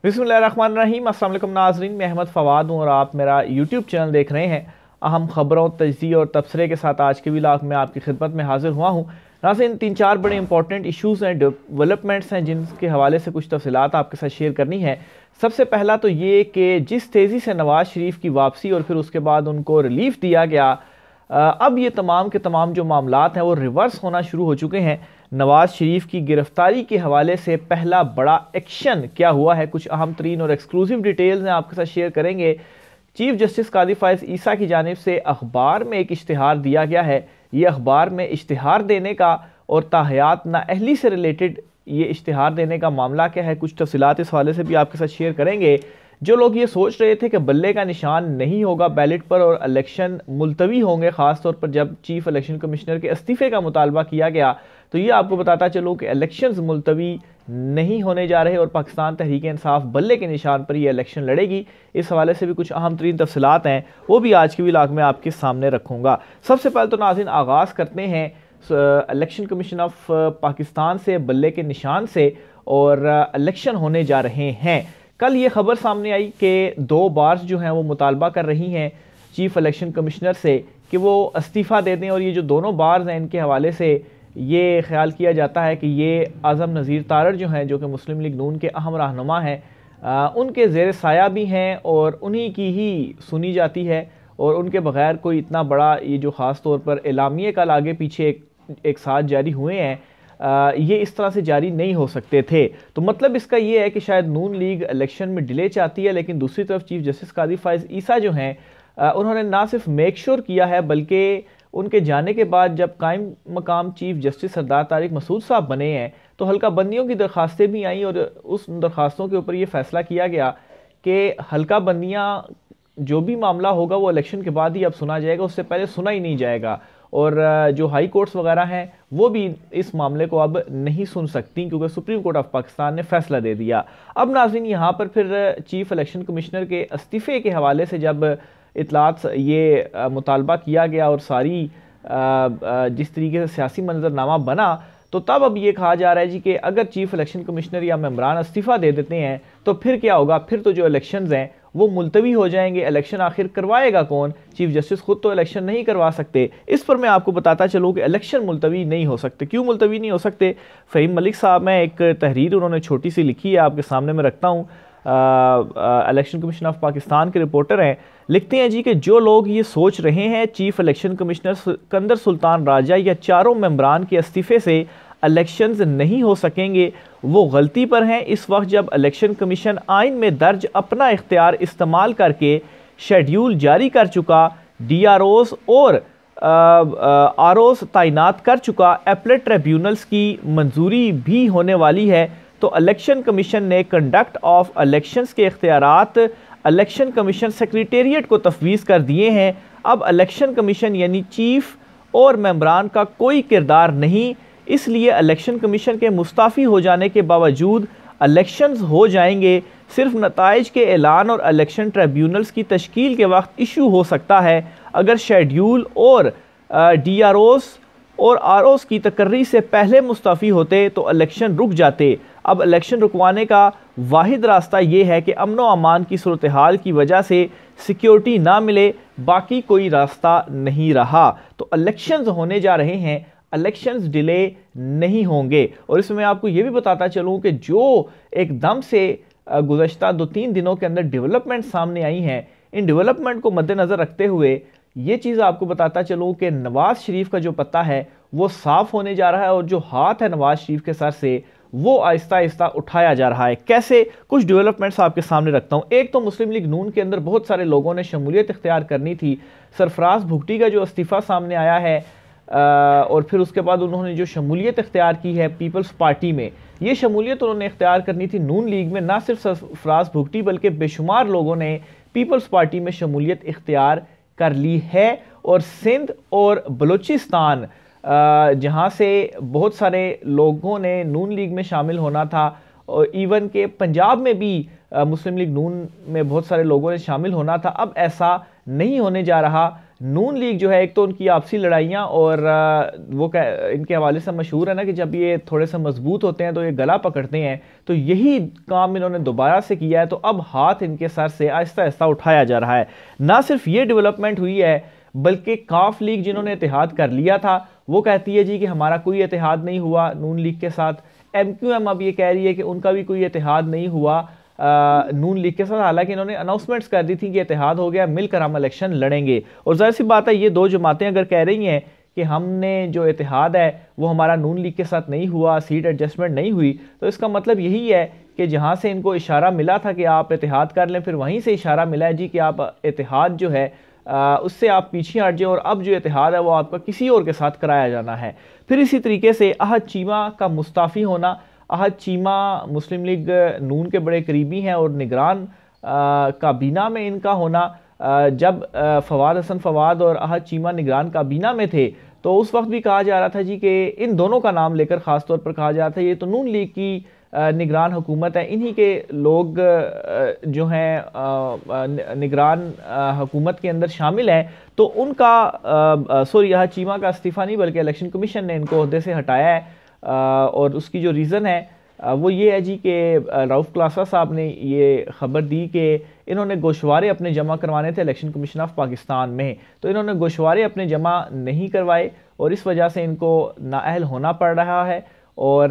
बिस्मिल्लाहिर्रहमानिर्रहीम। अस्सलाम वालेकुम नाज़रीन, मैं अहमद फ़वाद हूँ और आप मेरा यूट्यूब चैनल देख रहे हैं। अहम खबरों, तजज़िये और तबसरे के साथ आज के व्लॉग में आपकी खिदमत में हाजिर हुआ हूँ। नाज़रीन, 3-4 बड़े इंपॉर्टेंट इशूज़ हैं, डेवलपमेंट्स हैं, जिनके हवाले से कुछ तफसीलात आपके साथ शेयर करनी है। सबसे पहला तो ये कि जिस तेज़ी से नवाज़ शरीफ की वापसी और फिर उसके बाद उनको रिलीफ दिया गया, अब ये तमाम के तमाम जो मामलात हैं वो रिवर्स होना शुरू हो चुके हैं। नवाज़ शरीफ की गिरफ्तारी के हवाले से पहला बड़ा एक्शन क्या हुआ है, कुछ अहम तरीन और एक्सक्लूसिव डिटेल्स हैं आपके साथ शेयर करेंगे। चीफ जस्टिस कादी फ़ाइज़ ईसा की जानिब से अखबार में एक इश्तिहार दिया गया है। ये अखबार में इश्तिहार देने का और ताहयात नाअहली से रिलेटेड ये इश्तिहार देने का मामला क्या है, कुछ तफसीलात इस हवाले से भी आपके साथ शेयर करेंगे। जो लोग ये सोच रहे थे कि बल्ले का निशान नहीं होगा बैलेट पर और इलेक्शन मुलतवी होंगे, ख़ासतौर पर जब चीफ इलेक्शन कमिश्नर के इस्तीफ़े का मुतालबा किया गया, तो ये आपको बताता चलूँ कि इलेक्शंस मुलतवी नहीं होने जा रहे और पाकिस्तान तहरीक इंसाफ बल्ले के निशान पर यह इलेक्शन लड़ेगी। इस हवाले से भी कुछ अहम तरीन तफसीलात हैं, वो भी आज के व्लॉग में आपके सामने रखूँगा। सबसे पहले तो नाज़रीन आगाज़ करते हैं इलेक्शन कमीशन ऑफ पाकिस्तान से, बल्ले के निशान से, और इलेक्शन होने जा रहे हैं। कल ये खबर सामने आई कि 2 बार्स जो हैं वो मुतालबा कर रही हैं चीफ इलेक्शन कमिश्नर से कि वो इस्तीफ़ा दे दें, और ये जो दोनों बार्स हैं इनके हवाले से ये ख्याल किया जाता है कि ये आज़म नज़ीर तारड़ जो हैं, जो कि मुस्लिम लीग नून के अहम रहनुमा हैं, उनके ज़ेर साया भी हैं और उन्हीं की ही सुनी जाती है, और उनके बग़ैर कोई इतना बड़ा ये जो ख़ास तौर पर एलामिये कल आगे पीछे एक साथ जारी हुए हैं, ये इस तरह से जारी नहीं हो सकते थे। तो मतलब इसका ये है कि शायद नून लीग इलेक्शन में डिले चाहती है, लेकिन दूसरी तरफ चीफ जस्टिस कादी फ़ाइज़ ईसा जो हैं, उन्होंने ना सिर्फ मेक श्योर किया है, बल्कि उनके जाने के बाद जब कायम मकाम चीफ जस्टिस सरदार तारिक मसूद साहब बने हैं, तो हल्का बंदियों की दरख्वास्तें भी आईं और उस दरख्वास्तों के ऊपर ये फैसला किया गया कि हल्का बंदियाँ जो भी मामला होगा वो इलेक्शन के बाद ही अब सुना जाएगा, उससे पहले सुना ही नहीं जाएगा। और जो हाई कोर्ट्स वगैरह हैं वो भी इस मामले को अब नहीं सुन सकती, क्योंकि सुप्रीम कोर्ट ऑफ पाकिस्तान ने फैसला दे दिया। अब नाज़रीन यहाँ पर फिर चीफ इलेक्शन कमिश्नर के इस्तीफ़े के हवाले से जब इतलात ये मुतालबा किया गया और सारी जिस तरीके से सियासी मंजरनामा बना, तो तब अब ये कहा जा रहा है जी कि अगर चीफ इलेक्शन कमिश्नर या मेम्बरान इस्तीफ़ा दे देते हैं तो फिर क्या होगा, फिर तो जो इलेक्शंस हैं वो मुलतवी हो जाएंगे। इलेक्शन आखिर करवाएगा कौन? चीफ जस्टिस खुद तो इलेक्शन नहीं करवा सकते। इस पर मैं आपको बताता चलूँ कि इलेक्शन मुलतवी नहीं हो सकते। क्यों मुलतवी नहीं हो सकते? फ़हीम मलिक साहब में एक तहरीर उन्होंने छोटी सी लिखी है, आपके सामने मैं रखता हूँ। इलेक्शन कमीशन ऑफ पाकिस्तान के रिपोर्टर हैं, लिखते हैं जी कि जो लोग ये सोच रहे हैं chief election commissioner Sikandar Sultan Raja या चारों मेंबरान के इस्तीफ़े से इलेक्शंस नहीं हो सकेंगे, वो गलती पर हैं। इस वक्त जब इलेक्शन कमीशन आइन में दर्ज अपना इख्तियार इस्तेमाल करके शेड्यूल जारी कर चुका, DROs और ROs तैनात कर चुका, एपलेट ट्रिब्यूनल्स की मंजूरी भी होने वाली है, तो इलेक्शन कमीशन ने कंडक्ट ऑफ इलेक्शंस के इख्तियारात इलेक्शन कमीशन सेक्रेटेरिएट को तफवीज़ कर दिए हैं। अब इलेक्शन कमीशन यानी चीफ और मेंबरान का कोई किरदार नहीं, इसलिए इलेक्शन कमीशन के मुस्ताफ़ी हो जाने के बावजूद इलेक्शंस हो जाएंगे। सिर्फ नताइज के ऐलान और इलेक्शन ट्रिब्यूनल्स की तश्कील के वक्त इशू हो सकता है। अगर शेड्यूल और DROs और ROs की तकर्री से पहले मुस्ताफ़ी होते तो इलेक्शन रुक जाते। अब इलेक्शन रुकवाने का वाहिद रास्ता ये है कि अमन व अमान की सूरत हाल की वजह से सिक्योरिटी ना मिले, बाकी कोई रास्ता नहीं रहा। तो इलेक्शंस होने जा रहे हैं, इलेक्शंस डिले नहीं होंगे। और इसमें मैं आपको ये भी बताता चलूँ कि जो एकदम से गुज़श्ता 2-3 दिनों के अंदर डेवलपमेंट सामने आई हैं, इन डेवलपमेंट को मद्देनज़र रखते हुए ये चीज़ आपको बताता चलूँ कि नवाज़ शरीफ का जो पत्ता है वो साफ़ होने जा रहा है, और जो हाथ है नवाज़ शरीफ के सर से वो आहिस्ता आहिस्ता उठाया जा रहा है। कैसे? कुछ डेवलपमेंट्स आपके सामने रखता हूँ। एक तो मुस्लिम लीग नून के अंदर बहुत सारे लोगों ने शमूलियत इख्तियार करनी थी। सरफराज भुगटी का जो इस्तीफ़ा सामने आया है, और फिर उसके बाद उन्होंने जो शमूलियत इख्तियार की है पीपल्स पार्टी में, ये शमूलियत उन्होंने इख्तियार करनी थी नून लीग में। ना सिर्फ सरफराज भुगटी बल्कि बेशुमार लोगों ने पीपल्स पार्टी में शमूलियत इख्तियार कर ली है। और सिंध और बलूचिस्तान, जहाँ से बहुत सारे लोगों ने नून लीग में शामिल होना था, और इवन के पंजाब में भी मुस्लिम लीग नून में बहुत सारे लोगों ने शामिल होना था, अब ऐसा नहीं होने जा रहा। नून लीग जो है, एक तो उनकी आपसी लड़ाइयाँ और वो इनके हवाले से मशहूर है ना कि जब ये थोड़े से मजबूत होते हैं तो ये गला पकड़ते हैं, तो यही काम इन्होंने दोबारा से किया है। तो अब हाथ इनके सर से आहिस्ता आहिस्ता उठाया जा रहा है। ना सिर्फ ये डेवलपमेंट हुई है, बल्कि काफ लीग जिन्होंने इतिहाद कर लिया था वो कहती है जी कि हमारा कोई इतिहाद नहीं हुआ नून लीग के साथ। MQM अब ये कह रही है कि उनका भी कोई इतिहाद नहीं हुआ नून लीग के साथ, हालांकि इन्होंने अनाउंसमेंट्स कर दी थी कि इतिहाद हो गया, मिलकर हम इलेक्शन लड़ेंगे। और जाहिर सी बात है ये दो जमातें अगर कह रही हैं कि हमने जो इतिहाद है वो हमारा नून लीग के साथ नहीं हुआ, सीट एडजस्टमेंट नहीं हुई, तो इसका मतलब यही है कि जहां से इनको इशारा मिला था कि आप इतिहाद कर लें, फिर वहीं से इशारा मिला है जी कि आप इतिहाद जो है उससे आप पीछे हट जाए और अब जो इतिहाद है वो आपका किसी और के साथ कराया जाना है। फिर इसी तरीके से अहद चीमा का मुस्ताफ़ी होना। अहद चीमा मुस्लिम लीग नून के बड़े करीबी हैं और निगरान काबीना में इनका होना, जब फवाद हसन फवाद और अहद चीमा निगरान काबीना में थे तो उस वक्त भी कहा जा रहा था जी कि इन दोनों का नाम लेकर ख़ास तौर पर कहा जा रहा था ये तो नून लीग की निगरान हुकूमत है, इन्हीं के लोग जो हैं निगरान हुकूमत के अंदर शामिल हैं। तो उनका यह चीमा का इस्तीफ़ा नहीं बल्कि इलेक्शन कमीशन ने इनको ओहदे से हटाया है। और उसकी जो रीज़न है वो ये है जी कि रऊफ़ क्लासा साहब ने ये ख़बर दी कि इन्होंने गोशवारे अपने जमा करवाने थे इलेक्शन कमीशन ऑफ पाकिस्तान में, तो इन्होंने गोशवारे अपने जमा नहीं करवाए और इस वजह से इनको नाअहल होना पड़ रहा है। और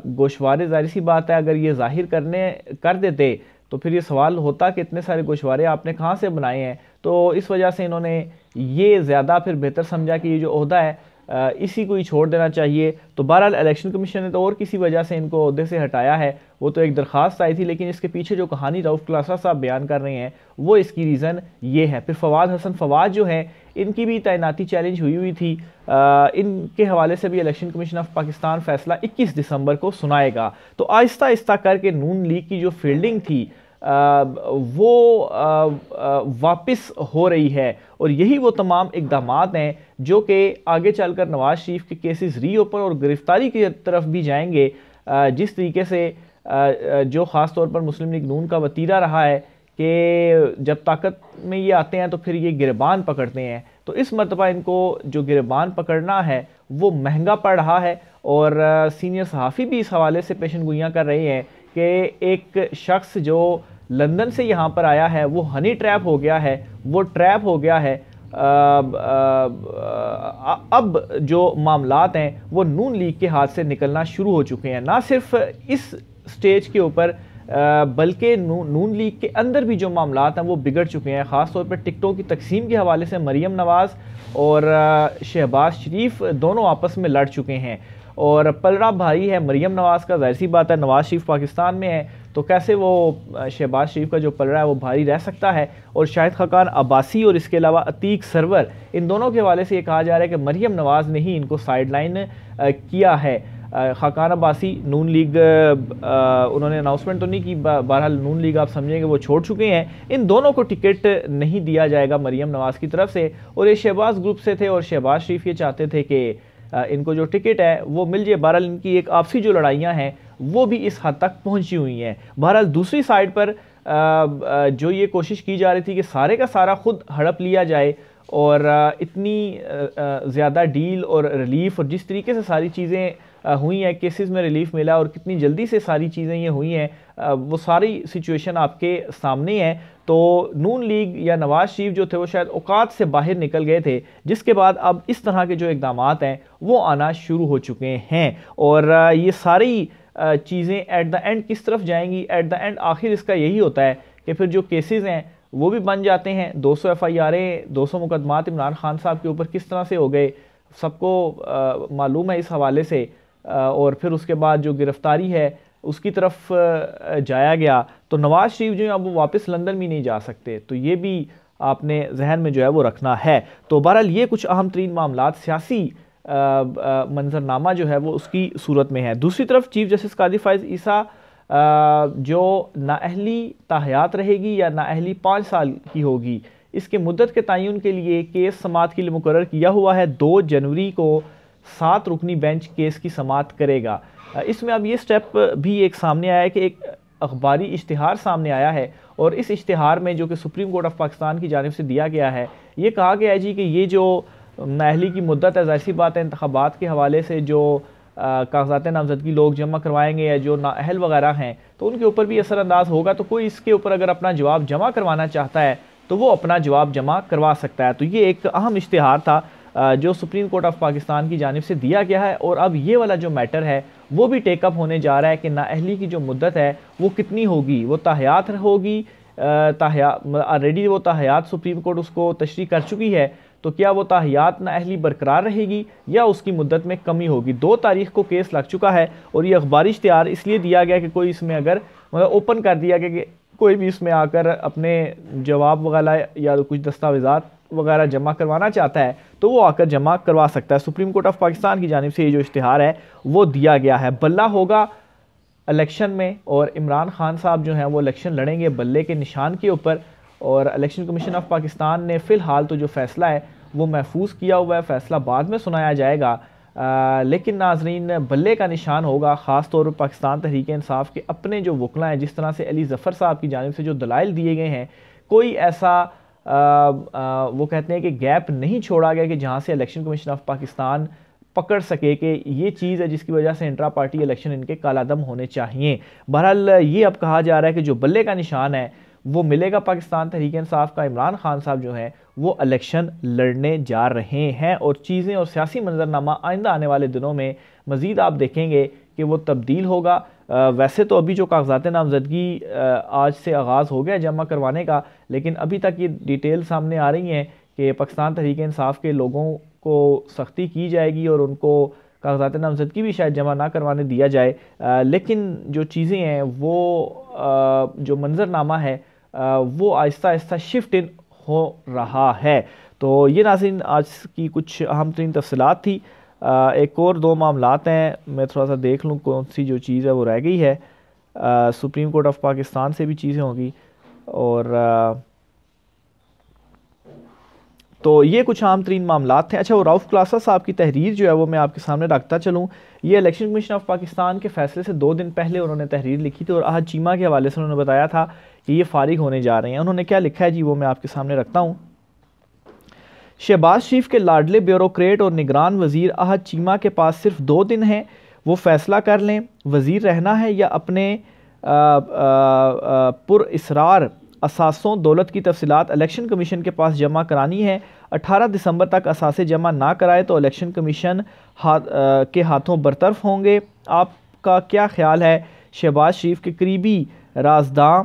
गोशवारे ज़ाहिर सी बात है अगर ये ज़ाहिर कर देते तो फिर ये सवाल होता कि इतने सारे गोशवारे आपने कहाँ से बनाए हैं। तो इस वजह से इन्होंने ये ज़्यादा फिर बेहतर समझा कि ये जो ओहदा है इसी को ही छोड़ देना चाहिए। तो बहरहाल इलेक्शन कमीशन ने तो और किसी वजह से इनको ओहदे से हटाया है, वो तो एक दरख्वास्त आई थी, लेकिन इसके पीछे जो कहानी रऊफ़ क्लासा साहब बयान कर रहे हैं वो इसकी रीज़न ये है। फिर फवाद हसन फवाद जो है इनकी भी तैनाती चैलेंज हुई थी, इनके हवाले से भी इलेक्शन कमीशन ऑफ पाकिस्तान फैसला 21 दिसंबर को सुनाएगा। तो आहिस्ता आहिस्ता करके नून लीग की जो फील्डिंग थी वो वापस हो रही है और यही वो तमाम इक़दामात हैं जो कि आगे चलकर नवाज शरीफ के केसेस रीओपन और गिरफ्तारी की तरफ भी जाएंगे। जिस तरीके से जो ख़ास तौर पर मुस्लिम लीग नून का वतीरा रहा है कि जब ताकत में ये आते हैं तो फिर ये गिरबान पकड़ते हैं, तो इस मरतबा इनको जो गिरबान पकड़ना है वो महंगा पड़ रहा है। और सीनियर सहाफ़ी भी इस हवाले से पेशनगोइयाँ कर रहे हैं कि एक शख्स जो लंदन से यहाँ पर आया है वो हनी ट्रैप हो गया है, वो ट्रैप हो गया है। अब जो मामलात हैं वो नून लीग के हाथ से निकलना शुरू हो चुके हैं, ना सिर्फ इस स्टेज के ऊपर बल्कि नून लीग के अंदर भी जो मामलात हैं वो बिगड़ चुके हैं। ख़ास तौर पर टिकटों की तकसीम के हवाले से मरियम नवाज़ और शहबाज शरीफ दोनों आपस में लड़ चुके हैं और पलड़ा भारी है मरियम नवाज़ का। ज़ाहिर सी बात है नवाज शरीफ पाकिस्तान में है तो कैसे वो शहबाज शरीफ का जो पलड़ा है वो भारी रह सकता है। और शाहिद खाकान अब्बासी और इसके अलावा अतीक सरवर, इन दोनों के हवाले से ये कहा जा रहा है कि मरियम नवाज़ ने ही इनको साइडलाइन किया है। खाकान अब्बासी नून लीग उन्होंने अनाउंसमेंट तो नहीं की, बहरहाल नून लीग आप समझेंगे वो छोड़ चुके हैं। इन दोनों को टिकट नहीं दिया जाएगा मरियम नवाज़ की तरफ से और ये शहबाज ग्रुप से थे और शहबाज शरीफ ये चाहते थे कि इनको जो टिकट है वो मिल जाए। बहरहाल इनकी एक आपसी जो लड़ाइयाँ हैं वो भी इस हद तक पहुँची हुई हैं। बहरहाल दूसरी साइड पर जो ये कोशिश की जा रही थी कि सारे का सारा खुद हड़प लिया जाए और इतनी ज़्यादा डील और रिलीफ और जिस तरीके से सारी चीज़ें हुई हैं, केसेस में रिलीफ मिला और कितनी जल्दी से सारी चीज़ें ये हुई हैं, वो सारी सिचुएशन आपके सामने है। तो नून लीग या नवाज शरीफ जो थे वो शायद औकात से बाहर निकल गए थे, जिसके बाद अब इस तरह के जो इक़दामात हैं वो आना शुरू हो चुके हैं। और ये सारी चीज़ें एट द एंड किस तरफ जाएंगी, एट द एंड आखिर इसका यही होता है कि फिर जो केसेस हैं वो भी बन जाते हैं। 200 FIR 200 मुकदमात इमरान खान साहब के ऊपर किस तरह से हो गए सबको मालूम है इस हवाले से। और फिर उसके बाद जो गिरफ्तारी है उसकी तरफ जाया गया तो नवाज शरीफ जो है अब वो वापस लंदन भी नहीं जा सकते, तो ये भी आपने जहन में जो है वो रखना है। तो बहरहाल ये कुछ अहम तरीन मामलात सियासी मंजरनामा जो है वो उसकी सूरत में है। दूसरी तरफ चीफ जस्टिस कादी फाइज ईसा जो नाअहली ताहयात रहेगी या नाअहली 5 साल की होगी, इसके मुद्दत के तयन के लिए केस समाअत के लिए मुकर्रर किया हुआ है। 2 जनवरी को 7 रुकनी बेंच केस की समाअत करेगा। इसमें अब ये स्टेप भी एक सामने आया है कि एक अखबारी इश्तिहार सामने आया है और इस इश्तिहार में जो कि सुप्रीम कोर्ट ऑफ पाकिस्तान की जानिब से दिया गया है, ये कहा गया है जी कि ये जो नाअहली की मुद्दत है, ज़ाहिर सी बात है इंतखाबात के हवाले से जो कागजात नामजदगी लोग जमा करवाएंगे या जो नाअहल वगैरह हैं तो उनके ऊपर भी असरअंदाज होगा। तो कोई इसके ऊपर अगर अपना जवाब जमा करवाना चाहता है तो वो अपना जवाब जमा करवा सकता है। तो ये एक अहम इश्तिहार था जो सुप्रीम कोर्ट ऑफ पाकिस्तान की जानिब से दिया गया है और अब ये वाला जो मैटर है वो भी टेकअप होने जा रहा है कि नाअहली की जो मुद्दत है वो कितनी होगी, वो ताहयात होगी, ऑलरेडी वो ताहयात सुप्रीम कोर्ट उसको तशरीह कर चुकी है, तो क्या वो ताहयात नाअहली बरकरार रहेगी या उसकी मुद्दत में कमी होगी। 2 तारीख को केस लग चुका है और ये अखबारी इश्तिहार इसलिए दिया गया कि कोई इसमें अगर मतलब ओपन कर दिया गया कि कोई भी इसमें आकर अपने जवाब वगैरह या कुछ दस्तावेज़ात वगैरह जमा करवाना चाहता है तो वो आकर जमा करवा सकता है। सुप्रीम कोर्ट ऑफ पाकिस्तान की जानिब से ये जो इश्तिहार है वो दिया गया है। बल्ला होगा इलेक्शन में और इमरान खान साहब जो हैं वो इलेक्शन लड़ेंगे बल्ले के निशान के ऊपर और इलेक्शन कमीशन ऑफ पाकिस्तान ने फ़िलहाल तो जो फ़ैसला है वो महफूज किया हुआ है, फ़ैसला बाद में सुनाया जाएगा। लेकिन नाजरीन बल्ले का निशान होगा ख़ास तौर पर पाकिस्तान तहरीक इंसाफ के अपने जो वकला हैं, जिस तरह से अली ज़फ़र साहब की जानिब से जो दलाइल दिए गए हैं, कोई ऐसा वो कहते हैं कि गैप नहीं छोड़ा गया कि जहाँ से इलेक्शन कमीशन ऑफ पाकिस्तान पकड़ सके कि ये चीज़ है जिसकी वजह से इंट्रा पार्टी इलेक्शन इनके कालादम होने चाहिए। बहरहाल ये अब कहा जा रहा है कि जो बल्ले का निशान है वो मिलेगा पाकिस्तान तहरीक इंसाफ का। इमरान खान साहब जो हैं वो इलेक्शन लड़ने जा रहे हैं और चीज़ें और सियासी मंजरनामा आइंदा आने वाले दिनों में मज़ीद आप देखेंगे कि वो तब्दील होगा। वैसे तो अभी जो कागजात नामजदगी आज से आगाज़ हो गया जमा करवाने का, लेकिन अभी तक ये डिटेल सामने आ रही हैं कि पाकिस्तान तहरीक इंसाफ के लोगों को सख्ती की जाएगी और उनको कागजात नामजदगी भी शायद जमा ना करवाने दिया जाए। लेकिन जो चीज़ें हैं वो जो मंजरनामा है वो आहिस्ता आहिस्ता शिफ्ट इन हो रहा है। तो ये नाज़रीन आज की कुछ अहम तरीन तफसीलात थी। एक और 2 मामलात हैं, मैं थोड़ा सा देख लूँ कौन सी जो चीज़ है वो रह गई है। सुप्रीम कोर्ट ऑफ पाकिस्तान से भी चीज़ें होंगी और तो ये कुछ आम तरीन मामलात थे। अच्छा, वो रऊफ़ क्लासा साहब की तहरीर जो है वो मैं आपके सामने रखता चलूँ। ये इलेक्शन कमीशन ऑफ पाकिस्तान के फैसले से 2 दिन पहले उन्होंने तहरीर लिखी थी और आहद चीमा के हवाले से उन्होंने बताया था कि ये फारिग होने जा रहे हैं। उन्होंने क्या लिखा है जी वो मैं आपके सामने रखता हूँ। शहबाज शरीफ के लाडले ब्यूरोक्रेट और निगरान वज़ीर आहद चीमा के पास सिर्फ 2 दिन हैं, वो फैसला कर लें वज़ीर रहना है या अपने पुरइसरार असासों दौलत की तफसीलात इलेक्शन कमीशन के पास जमा करानी है। 18 दिसंबर तक असासे जमा ना कराए तो इलेक्शन कमीशन के हाथों बरतरफ होंगे। आपका क्या ख्याल है? शहबाज शरीफ के करीबी राजदां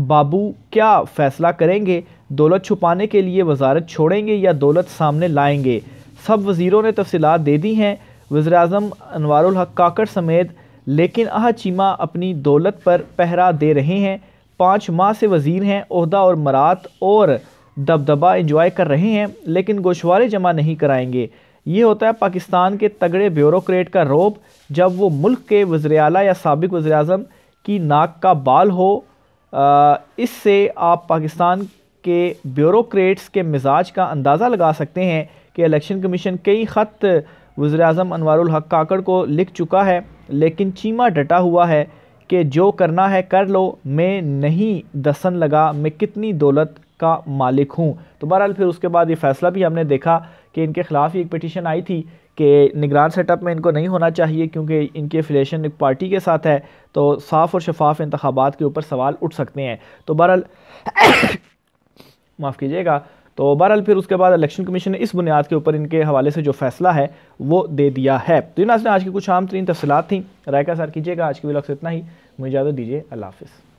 बाबू क्या फ़ैसला करेंगे? दौलत छुपाने के लिए वजारत छोड़ेंगे या दौलत सामने लाएंगे? सब वज़ीरों ने तफसीलात दे दी हैं, वज़ीर-ए-आज़म अनवारुल हक काकड़ समेत, लेकिन आहद चीमा अपनी दौलत पर पहरा दे रहे हैं। 5 माह से वज़ीर हैं, ओहदा और मरात और दबदबा इंजॉय कर रहे हैं, लेकिन गोशवारे जमा नहीं कराएंगे। ये होता है पाकिस्तान के तगड़े ब्यूरोक्रेट का रौब, जब वो मुल्क के वज़ीर-ए-आला या साबिक वज़ीर-ए-आज़म की नाक का बाल हो। इससे आप पाकिस्तान के ब्यूरोक्रेट्स के मिजाज का अंदाज़ा लगा सकते हैं कि इलेक्शन कमीशन कई ख़त वज़ीर-ए-आज़म अनवारुल हक काकड़ को लिख चुका है, लेकिन चीमा डटा हुआ है कि जो करना है कर लो, मैं नहीं दसन लगा मैं कितनी दौलत का मालिक हूँ। तो बहरहाल फिर उसके बाद ये फ़ैसला भी हमने देखा कि इनके ख़िलाफ़ एक पिटीशन आई थी कि निगरान सेटअप में इनको नहीं होना चाहिए क्योंकि इनकी एफिलिएशन एक पार्टी के साथ है, तो साफ़ और शफाफ इंतखाबात के ऊपर सवाल उठ सकते हैं। तो बहरहाल माफ़ कीजिएगा, तो बहरहाल फिर उसके बाद इलेक्शन कमीशन ने इस बुनियाद के ऊपर इनके हवाले से जो फ़ैसला है वो दे दिया है। तो इन आज की कुछ आम तरीन तफसीलात थी। राय का सर कीजिएगा। आज की व्लॉग से इतना ही, मुझे इजाज़त दीजिए। अल्लाह हाफ़िज़।